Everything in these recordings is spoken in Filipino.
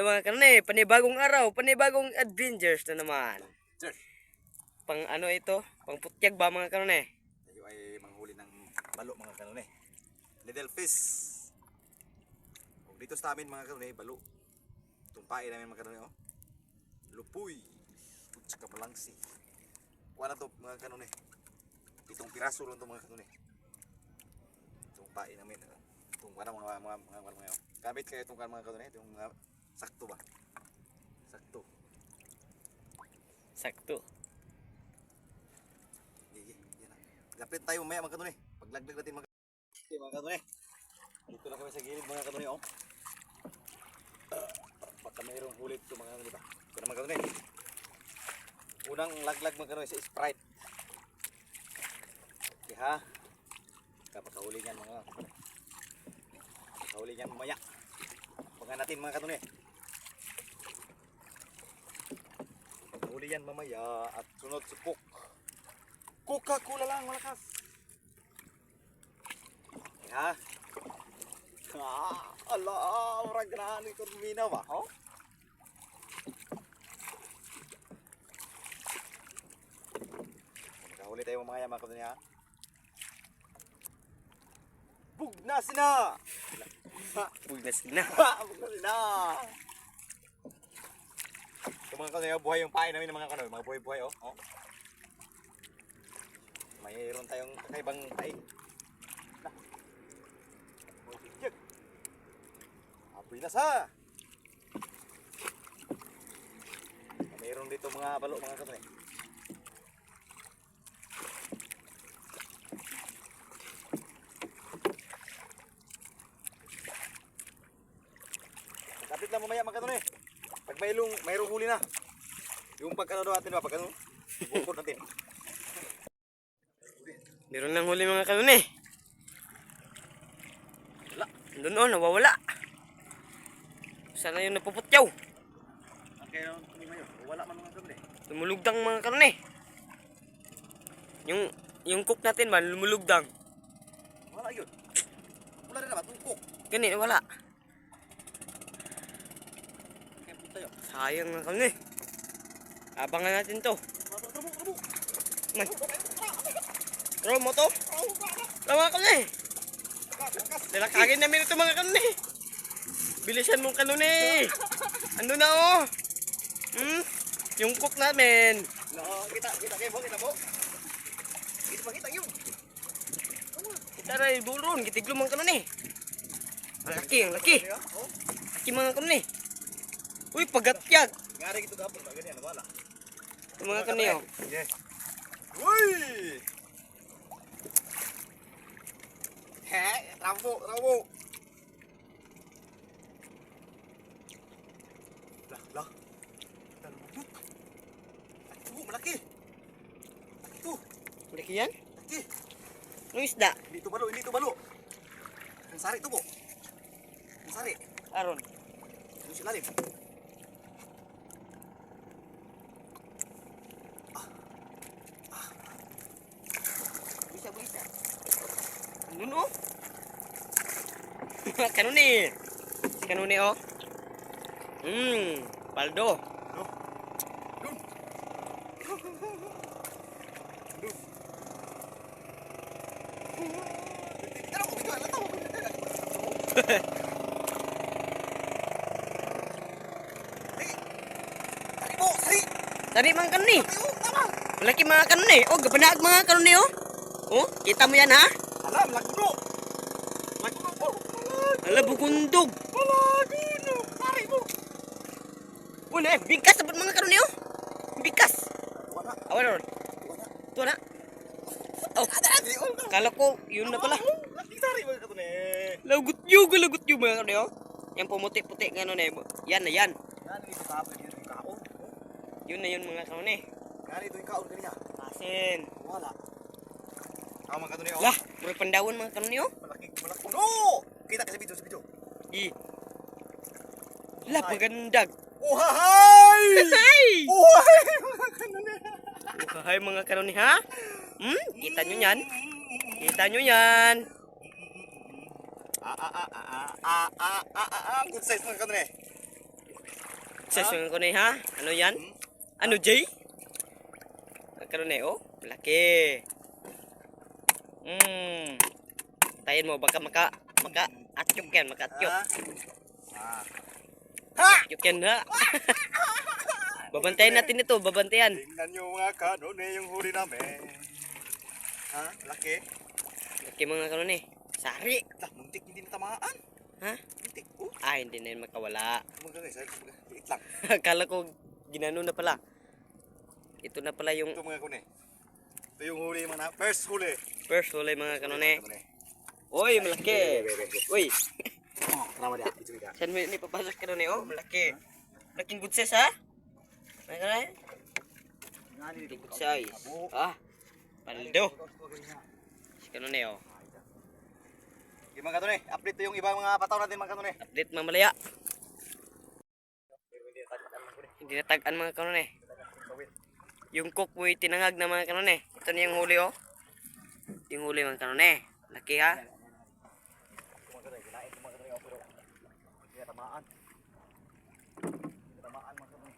mga kanone, panibagong araw, panibagong adventures na naman. Sir, Pang ano ito? Pang putyag ba mga kanone? tayo ay manghuli ng balo mga kanone. Little fish. O, dito sa amin mga kanone, balo. Tumpain namin mga kanone, oh. Lupoy. Tsaka malangsi. Kuha na to mga kanone. Itong piraso lang to mga kanone. Tumpain namin. Itong kuha na mga gamit kayo itong mga kanone. Itong mga sakto ba? Sakto. Sakto. Yan na. Lapit tayo mamaya mga kanone. Paglaglag natin mga kanone. Dito na kami sa gilid mga kanone, oh. Baka mayroong hulit ito mga kanone ba? Ito na mga kanone. Unang laglag mga kanone sa Sprite. Okay ha. Kapakahuli niyan mga. Pakahuli niyan mamaya. Pangan natin mga kanone. Pakahuli yan mamaya at sunod si Coke. Coca-Cola lang malakas. Okay ha. Ala, orang granny kurmina ba? Oh? Huli tayo mga kanone ha. Bugnas na! Bugnas na. Bugnas na! Ito mga kanone, buhay yung pain namin ng mga kanone. Mga buhay-buhay, oh. Oh. Mayroon tayong kakaibang pain. Apoy na sa! Mayroon dito mga balo mga kanone. Kapit lang mamaya mga kanone. Pag mayroong huli na. Yung pag ano natin ba, pag ano, bukod natin. Meron nang huli mga kanone. Wala. Doon oh, nawawala. Sana yung napuputyaw. Okay, hindi mayo. Wala man mga kanone. Lumulugdang mga kanone. Yung cook natin ba, lumulugdang. Wala yun. Wala rin naman, tungkok. Ganun, wala. Kaya punta yun. Sayang mga kanone. Abangan natin to. Rubo. Man. Bro, mo to? Mga kanone. Lalakagin namin ito mga kanone. Bilisan mong kanone. Ando na oh. Yung cook namin. No, kita kayo mo, kita mo. Kita pakita yun. Kita rin buron, gitiglo mga kanone. Ang laki, ang laki. Laki mga kanone. Uy, pagatyag. Ngari gitu gapon, ganyan, wala. Ito mga kanone oh. Yes. Uy! He, rambo. Lah. Talubog. Ito, malaki. Ito, Laki yan? malaki. Anong isda? Hindi ito balo. Ang sari ito po. Ang sari. Aron. Ano si lalim? Bisa. Andun oh. Kanone. Si kanone oh. Paldo. Tadi mang kanone. Malaki mga kanone. Oh, gabanaag mga kanone oh. Oh, kita mo yan ha? Alam, laguno po. Ala, bugundog. Laguno. Sari mo. Wala eh, bingkas dapat mga kanone oh. Bingkas. Wala. Awan ron. Ito na. Oh, kala ko, yun na pala. Laki sari mo ito eh. Lagot yung mga kanone oh. Yan pumuti-puti nga nun eh. Yan na yan. Yan, ito kapag dito yung kaon. Yun na yun mga kanone. Yan, ito yung kaon kanina. Asin. Wala. Mga kanone oh. Lah, puro pandawan mga kanone oh. Malaki. No! Kita ka sa video. Di. Lah, pagandag. Uhahay! Hay! Uhahay! Mga kanone. Uhahay mga kanone ha? Kita nyo yan? Kita nyo yan? Good size mga kanone. Success mga kanone ha? Ano yan? Ano Jay? Mga kanone oh. Malaki. Tayin mo baka atyok yan. Maka atyok. Atyok yan ha. Babantayan natin ito. Babantayan. Tingnan nyo mga kanone yung huli namin. Ha? Laki. Laki mga kanone. Sari. Lah, muntik hindi natamaan. Ha? Muntik. Oh. Hindi na yun makawala. Mga kanone, liit lang. Akala ko ginano na pala. Ito na pala yung Ito mga kanone. Ito yung huli mga first huli. first huli mga kanone. Uy, malaki. Uy. Kenapa dia? Itu dia. Saan mo ini papasok kanone oh? Malaki. Malaking good size ha? Mga kanone? Malaking good size. Paldo. Si kanone oh. Gimana kanone? Update yung ibang mga pataw natin mga kanone. Update mamalaya. Hindi natagaan mga kanone. Yung cook mo tinangag na mga kanone. Ito na yung huli oh. Yung huli mga kanone. Laki ha. Mga kanone, kinain ko mga kanone ako pero hindi tamaan. Hindi tamaan mga kanone.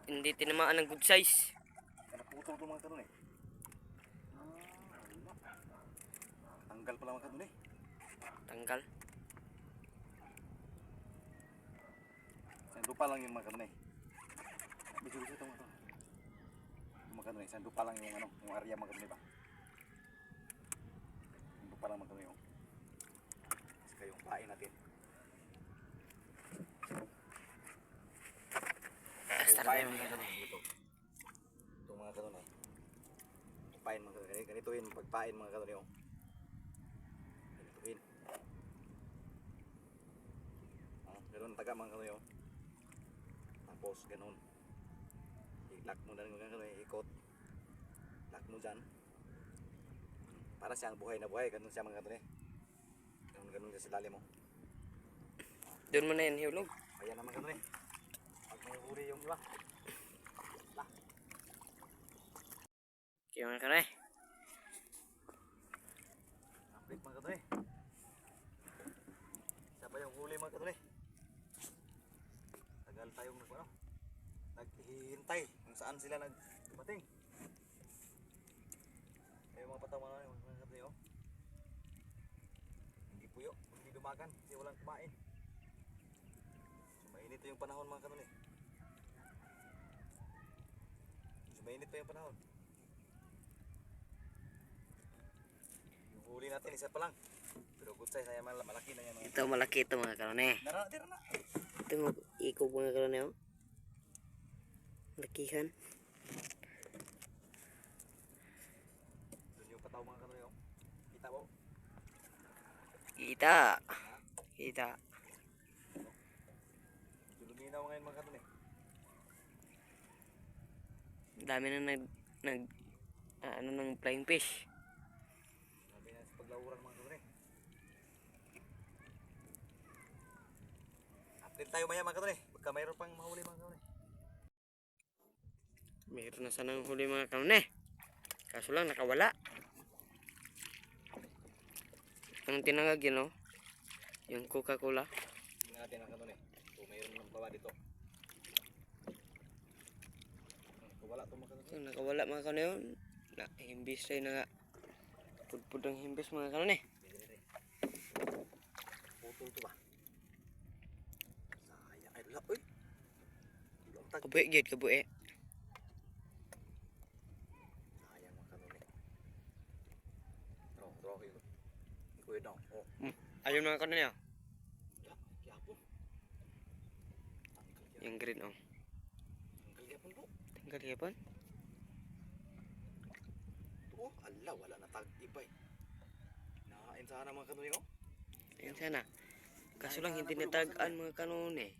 Hindi tinamaan ng good size. Kaya naputol ito mga kanone. Tanggal pala mga kanone. Tanggal. Sandupa lang yung mga kanone. Bisu-bisu ito mga kanone. Yung mga kanone, sandupa lang yung ano, yung area mga kanone ba? Sandupa lang mga kanone yung. Saka yung pain natin. Start tayo mga kanone. Ito mga kanone. Pain mga kanone. Ganituin pagpain mga kanone yung. Ganituin. Ganun taga mga kanone yung. Tapos ganun. I-lock mo na rin mga kanone. Ikot. Lock mo dyan. Para siyang buhay na buhay. Ganun siya mga kanone. Ganun siya sa lalim mo. Doon mo na yan hiulog. Ayan naman kanone. Pag may huli yung iba. Okay mga kanone. Update mga kanone. Siya pa yung huli mga kanone. Tagal tayong naghihintay kung saan sila nagdumating. Ay mga pataw mga kanone oh. Hindi puyo, hindi dumagan, hindi walang kumain. Mainit yung panahon mga kanone. Mainit pa yung panahon. Yung huli natin isa pa lang. Pero good size ay malaki na yan mga. Ito malaki ito mga kanone. Tira na. Ito mo ikaw mga kanone oh. Lakihan. Doon yung pataw mga kanone oh. Kita po. Kita. Luminaw ngayon mga kanone. Dami na ano ng flying fish. Sabi na sa paglauran mga kanone. Update tayo maya mga kanone. Pagka mayroon pang mahuli mga kanone. Meron na sanang huli mga kanone. Kaso lang nakawala. Ang tinangag yun oh. Yung Coca-Cola. Tingnan natin ang kanone. Kung mayroon ng bawa dito. Wala ito mga kanone. Nakawala mga kanone yun. Himbis rin na nga. Pudpud ang himbis mga kanone. Putol ito ba? Sayang ay lala. Uy! Tag. Kabuhi gid kabuhi. Sayang mga kanone. Draw yun. Ikuya daw. Oh. Ayun mga kanone oh. Kiyapo. Yung green oh. Tanggal yapon po. Tanggal yapon. Oh, ala wala na tag ibay. Nahain sana mga kanone oh. Ayun sana. Kaso lang hindi natagaan mga kanone.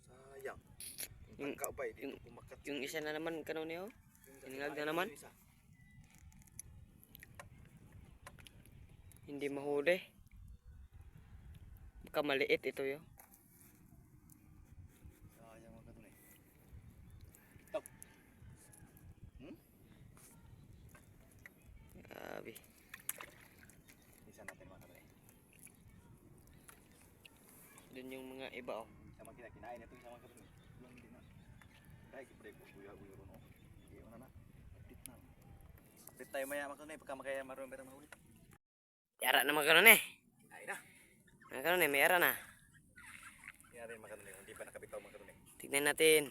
Sayang. Yung tagkabay dito pumakat. Yung isa na naman kanone oh. Tinangag na naman. Hindi mahuli. Baka maliit ito yo. Sayang mga kanone. Ito. Grabe. Isa natin mga kanone. Doon yung mga iba oh. Sama kinain ito isa mga kanuni. Ulang hindi na. Dahil siyempre ko buya-buya ron. Hindi mo na. Update na. Update tayo maya mga kanuni pagka makaya marunong berang mahuli. Yara na mga kanuni. Ay na. Mga kanuni, may yara na. Hindi natin mga kanuni. Hindi pa nakabitaw mga kanuni. Tignan natin.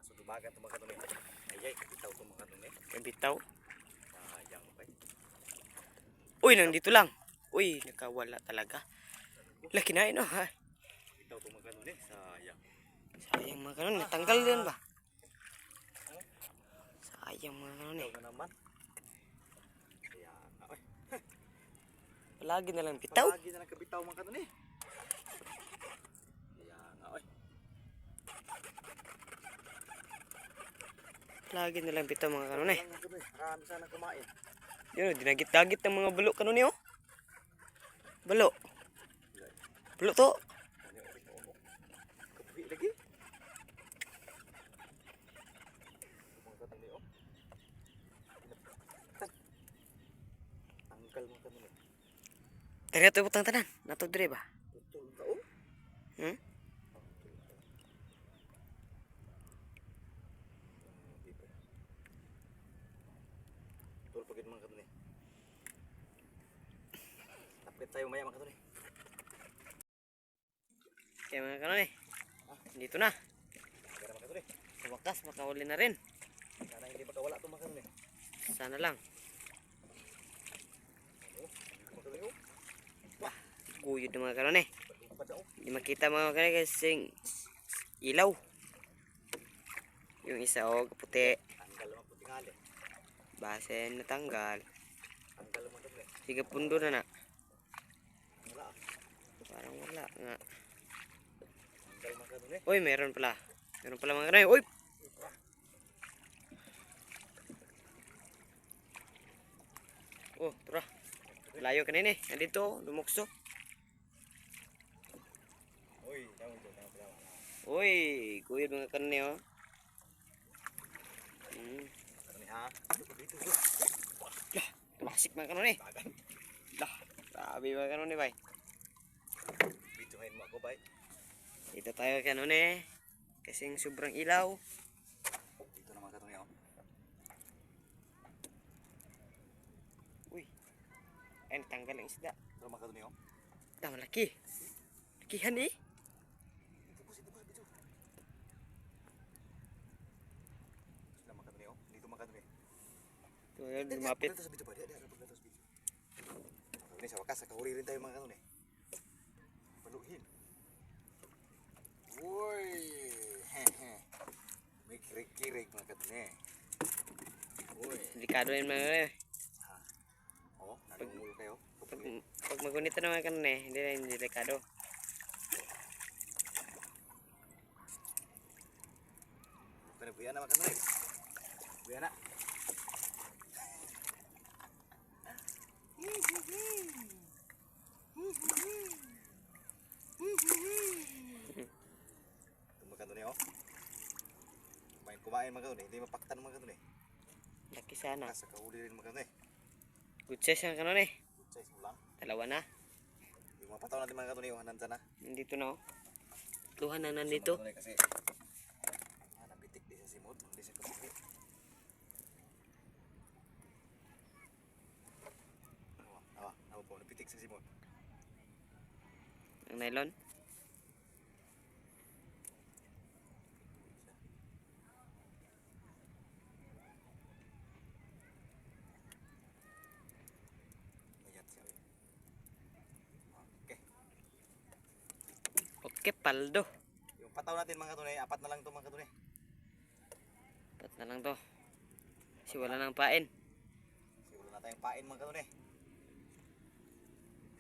So dumagan ito mga kanuni. Ay, kabitaw ito mga kanuni. Kabitaw. Sayang pa. Uy, nandito lang. Uy, nakawala talaga. Laki na no, ha? Kabitaw ito mga kanuni. Sayang. Sayang mga kanuni, natanggal din ba? Sayang mga kanuni. Kabitaw na naman. Kaya nga. Palagi na lang bitaw. Palagi na lang kabitaw mga kanuni. Kaya nga. Palagi na lang bitaw mga kanuni. Marami sana kumain. Yun, dinagit-dagit ng mga bulo kanuni oh. Bulo. Bulo to. Kapuhi lagi. Tangkal mo kanuni. Tara ito butang tanan. Nato dire ba? Betul ka oh. Hmm? Betul pagid mga kanuni. Tapit tayo maya mga kanuni. Kaya mga kanuni. Dito na. Gara mga kanuni. Sa wakas, makahuli na rin. Sana hindi makawala ito mga kanuni. Sana lang. Mga kanuni oh. Guyod ng mga kanuni. Pada oh. Hindi makita mga kanuni kasi ilaw. Yung isa oh, puti. Tanggal mga puting hali. Base natanggal. Tanggal mga kanuni. Sige pundo na na. Wala. Parang wala nga. Tanggal mga kanuni. Uy, meron pala. Meron pala mga kanuni. Uy! Oh, tara. Layo kanina eh. Nandito, lumukso. Uy, tama ito, tama. Uy, guyod mga kanuni oh. Kanuni ha. Dito. Tumasik mga kanuni. Lah, grabe mga kanuni bay. Bituhin mo ako, bay. Dito tayo kanuni. Kasing sobrang ilaw. Dito naman kanuni oh. Uy, ay natanggal ang isda. Dito naman kanuni oh. Dah, malaki. Lakihan eh. Dito. Dito naman kanuni oh. Dito naman kanuni. Ito yun, lumapit. Dito sa video ba? Di, sa video. Ini sa wakas, nakahuli rin tayo mga kanuni. Paluhin. Uy! May kirig-kirig mga kanuni. Uy! Delikado yun mga kanuni. Oh, nanungul kayo. Pag magunito na mga kanuni, hindi na yung delikado. Pero buya na mga kanuni. Buya na. Ito mga kanuni oh. Kumain mga kanuni, hindi mapaktan mga kanuni. Laki sana. Nasa kahuli rin mga kanuni. Good size ang kanuni. Good size mo lang. Dalawa na. Yung mga pataw natin mga kanuni, nandyan na. Nandito na oh. Tuhan na nandito. Mga kanuni kasi nabitik di sa simot, hindi sa kaputi. Awa po, nabitik sa simot. Ang nylon. Mayat siya. Okay. Okay, paldo. Yung pataw natin mga kanuni, 4 na lang ito mga kanuni. Pat na lang to. Kasi wala nang pain. Siguro na tayong pain mga kanuni.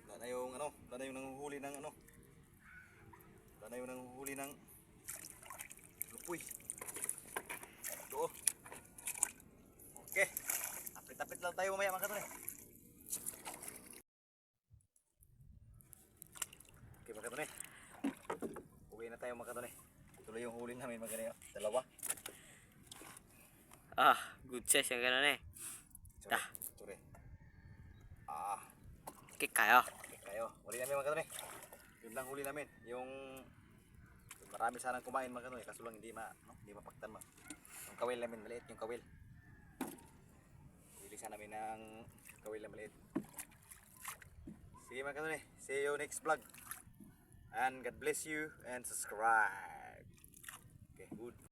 Wala na yung wala na yung nanguhuli ng wala na yung nanguhuli ng lupoy. Ito. Okay. Apit-apit lang tayo mamaya mga kanuni. Okay mga kanuni. Uwi na tayo mga kanuni. Tuloy yung huli namin mga kanuni. Dalawa. Ah, good size ang kanuni. Sorry. Sorry. Okay kayo. Kayo, huli namin mga kanuni. Yun lang huli namin. Yung Marami sanang kumain mga kanuni, kaso lang hindi mapaktan mo. Yung kawil namin maliit, yung kawil. Bilisan namin ng kawil na maliit. Sige mga kanuni, see you next vlog. And God bless you and subscribe. Okay, good.